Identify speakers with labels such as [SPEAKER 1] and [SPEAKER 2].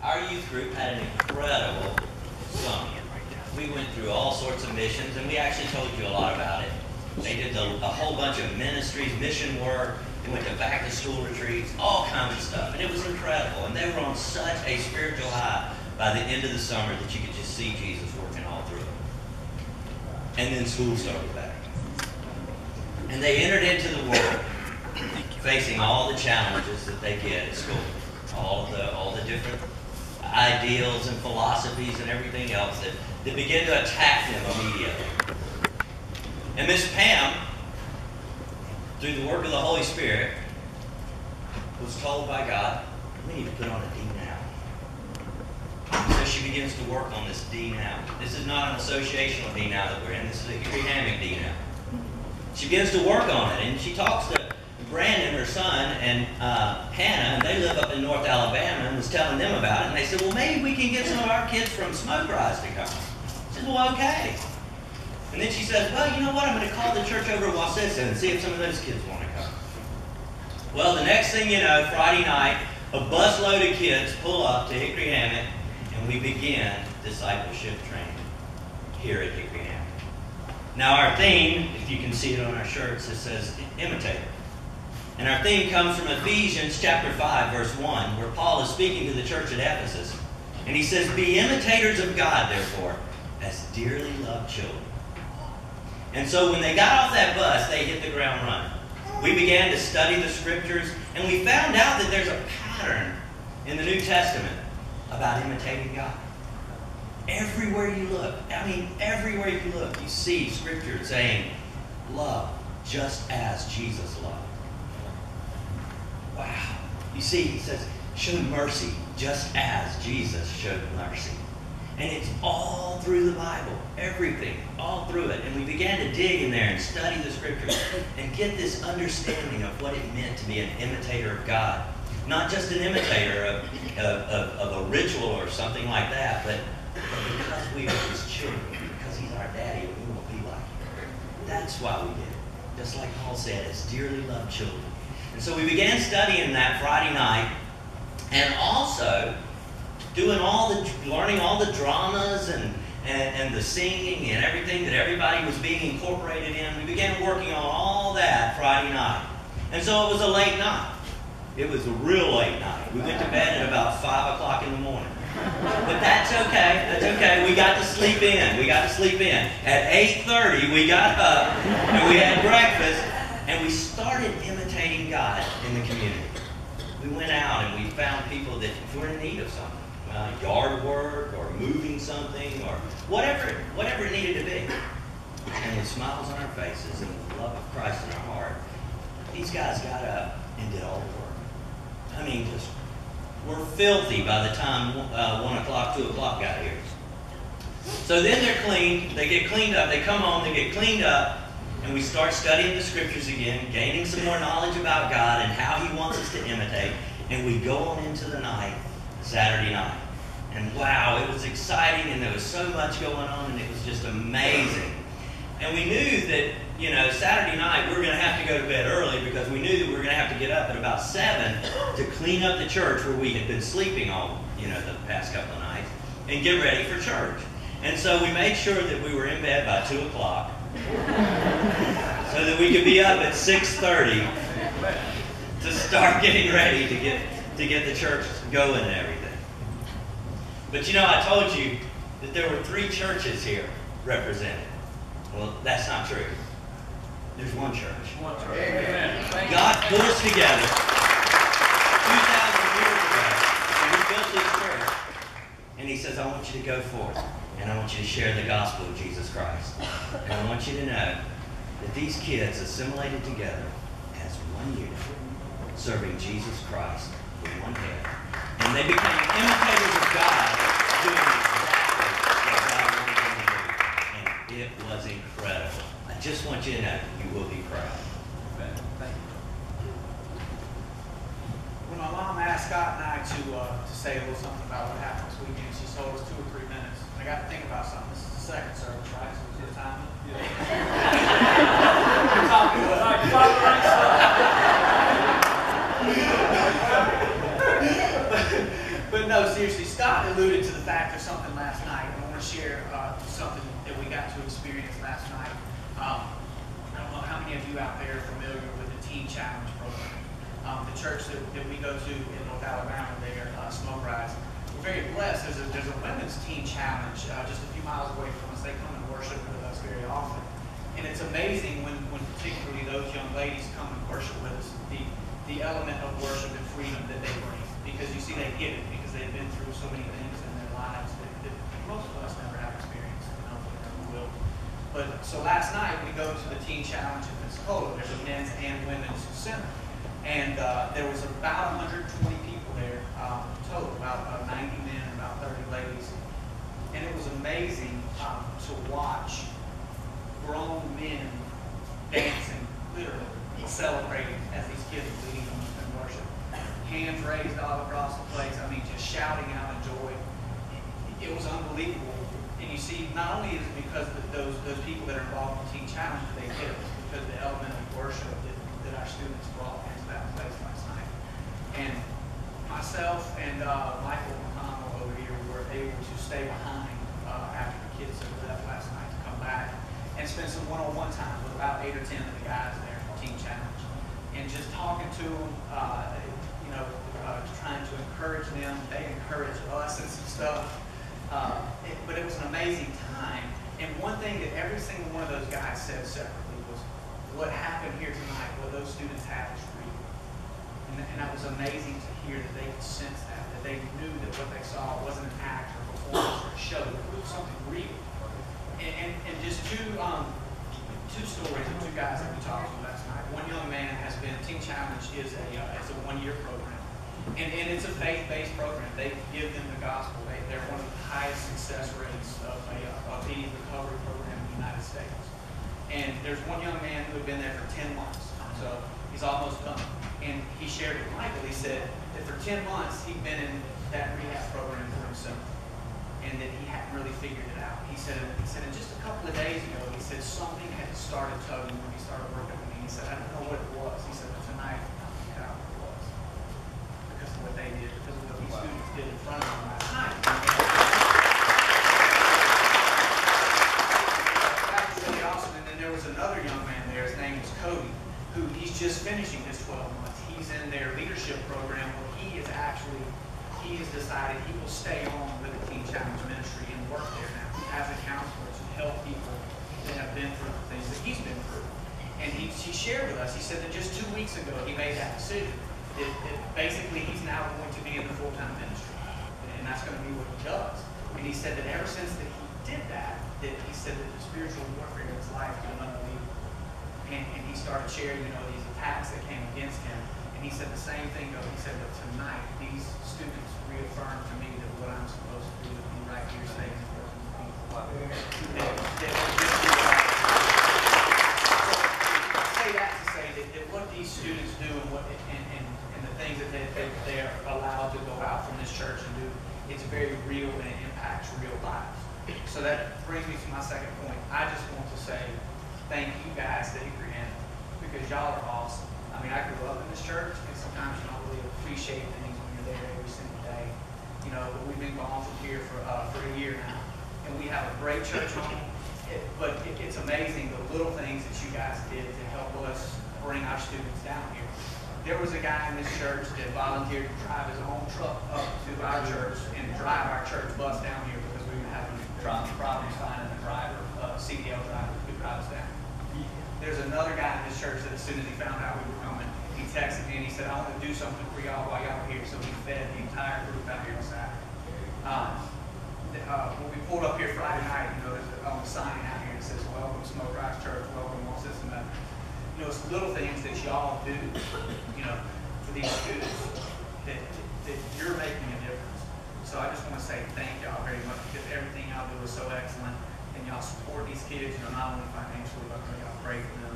[SPEAKER 1] Our youth group had an incredible summer. We went through all sorts of missions, and we actually told you a lot about it. They did a whole bunch of ministries, mission work. They went to back-to-school retreats, all kinds of stuff, and it was incredible. And they were on such a spiritual high by the end of the summer that you could just see Jesus working all through it. And then school started back. And they entered into the world facing all the challenges that they get at school, all the different ideals and philosophies and everything else that begin to attack them immediately. And Miss Pam, through the work of the Holy Spirit, was told by God, we need to put on a D now. So she begins to work on this D now. This is not an associational D now that we're in. This is a Hickory Hammock D now. She begins to work on it, and she talks to Brandon, her son, and Hannah, and they live up in North Alabama, and was telling them about it. And they said, well, maybe we can get some of our kids from Smoke Rise to come. She said, well, okay. And then she says, well, you know what? I'm going to call the church over at Wasissa and see if some of those kids want to come. Well, the next thing you know, Friday night, a busload of kids pull up to Hickory Hammock, and we begin discipleship training here at Hickory Hammock. Now, our theme, if you can see it on our shirts, it says imitate. And our theme comes from Ephesians chapter 5, verse 1, where Paul is speaking to the church at Ephesus. And he says, be imitators of God, therefore, as dearly loved children. And so when they got off that bus, they hit the ground running. We began to study the scriptures, and we found out that there's a pattern in the New Testament about imitating God. Everywhere you look, everywhere you look, you see scripture saying, love just as Jesus loved. Wow. You see, he says, show mercy just as Jesus showed mercy. And it's all through the Bible. Everything. All through it. And we began to dig in there and study the scriptures and get this understanding of what it meant to be an imitator of God. Not just an imitator of a ritual or something like that, but because we are his children, because he's our daddy, and we will be like him. That's why we did it. Just like Paul said, as dearly loved children. And so we began studying that Friday night, and also learning all the dramas and the singing and everything that everybody was being incorporated in. We began working on all that Friday night. And so it was a late night. It was a real late night. We went to bed at about 5 o'clock in the morning. But that's okay. That's okay. We got to sleep in. At 8:30, we got up and we had breakfast, and we started imitating God in the community. We went out and we found people that were in need of something. Yard work or moving something or whatever it needed to be. And with smiles on our faces and the love of Christ in our heart, these guys got up and did all the work. Just were filthy by the time 1 o'clock, 2 o'clock got here. So then they're cleaned, they get cleaned up, they come home, they get cleaned up, and we start studying the scriptures again, gaining some more knowledge about God and how he wants us to imitate, and we go on into the night, Saturday night. And wow, it was exciting, and there was so much going on, and it was just amazing. And we knew that, Saturday night we were going to have to go to bed early because we knew that we were going to have to get up at about 7 to clean up the church where we had been sleeping all, the past couple of nights, and get ready for church. And so we made sure that we were in bed by 2 o'clock so that we could be up at 6:30 to start getting ready to get the church going and everything. But I told you that there were 3 churches here represented. Well, that's not true. There's one church.
[SPEAKER 2] Amen.
[SPEAKER 1] God put us together 2,000 years ago, and we built this church. And he says, I want you to go forth, and I want you to share the gospel of Jesus Christ. And I want you to know that these kids assimilated together as one unit, serving Jesus Christ with one head. And they became imitators of God, doing exactly what God wanted them to do. And it was incredible. I just want you to know you will be proud.
[SPEAKER 2] Thank you.
[SPEAKER 3] When my mom asked Scott and I to say a little something about what happened this weekend, she told us 2 or 3 minutes. And I got to think about something. This is the second service, right? So it's your time. Yeah. You're talking with But no, seriously. seriously, Scott alluded to the fact of something last night. I want to share something that we got to experience last night. I don't know how many of you out there are familiar with the Teen Challenge program. The church that we go to in North Alabama there, Smoke Rise. We're very blessed. There's a women's Teen Challenge just a few miles away from us. They come and worship with us very often. And it's amazing when particularly those young ladies come and worship with us, the element of worship and freedom that they bring. Because you see, they get it because they've been through so many things in their lives that most of us never have experienced. Who will. But so last night we go to the Teen Challenge in Pensacola. There's a men's and women's center. And there was about 120 people there total, about 90 men and about 30 ladies. And it was amazing to watch grown men dancing, literally celebrating as these kids were leading them in worship. Hands raised all across the place. I mean, just shouting out in joy. It was unbelievable. And you see, not only is it because those people that are involved in the Teen Challenge, they get it, because the element of worship that our students brought into that place last night. And myself and Michael McConnell over here were able to stay behind after the kids had left last night to come back and spend some one-on-one time with about 8 or 10 of the guys there from Teen Challenge. And just talking to them, trying to encourage them. They encouraged us and some stuff. But it was an amazing time. And one thing that every single one of those guys said separately was, what happened here tonight, what those students had is real. And that was amazing to hear that they could sense that they knew that what they saw wasn't an act or performance or a show, but it was something real. And just two stories of two guys that we talked to last night. One young man has been, Teen Challenge is a one-year program. And it's a faith-based program. They give them the gospel. They're one of the highest success rates of any recovery program in the United States. And there's one young man who had been there for 10 months. So he's almost done. And he shared with Michael, he said that for 10 months he'd been in that rehab program for himself. And that he hadn't really figured it out. He said in just a couple of days ago, he said something had started tugging when he started working with me. He said, I don't know what it was. He said, but tonight I figured out what it was. Because of what they did, because of what these students did in front of him last night. That was really awesome. And then there was another young man there, his name is Cody, who he's just finishing his 12 months. He's in their leadership program where he has decided he will stay on with the Teen Challenge ministry and work there now as a counselor to help people that have been through the things that he's been through. And he shared with us, he said that just 2 weeks ago he made that decision. That basically he's now going to be in the full-time ministry. And that's going to be what he does. And he said that ever since that he did that he said that the spiritual warfare in his life was unbelievable. And he started sharing, these attacks that came against him. And he said the same thing, though. He said that tonight these students reaffirmed to me that what I'm supposed to do is be right here saying and working with people. I say that to say that what these students do and the things that they are allowed to go out from this church and do, it's very real and it impacts real lives. So that brings me to my second point. I just want to say thank you guys to Hickory Hammock, because y'all are awesome. I mean, I grew up in this church, and sometimes you don't really appreciate things when you're there every single day. But we've been gone from here for a year now, and we have a great church home. But it's amazing the little things that you guys did to help us bring our students down here. There was a guy in this church that volunteered to drive his own truck up to our church and drive our church bus down here because we were having problems finding a driver, CDL driver who could drive us down. There's another guy in this church that as soon as he found out we were coming, he texted me and he said, I want to do something for y'all while y'all are here. So he fed the entire group out here on Saturday. When we pulled up here Friday night, there's a sign out here that says, welcome Smoke Rise Church, welcome all system. It's little things that y'all do, for these students that you're making a difference. So I just want to say thank y'all very much, because everything y'all do is so excellent. And y'all support these kids, not only financially, but y'all pray for them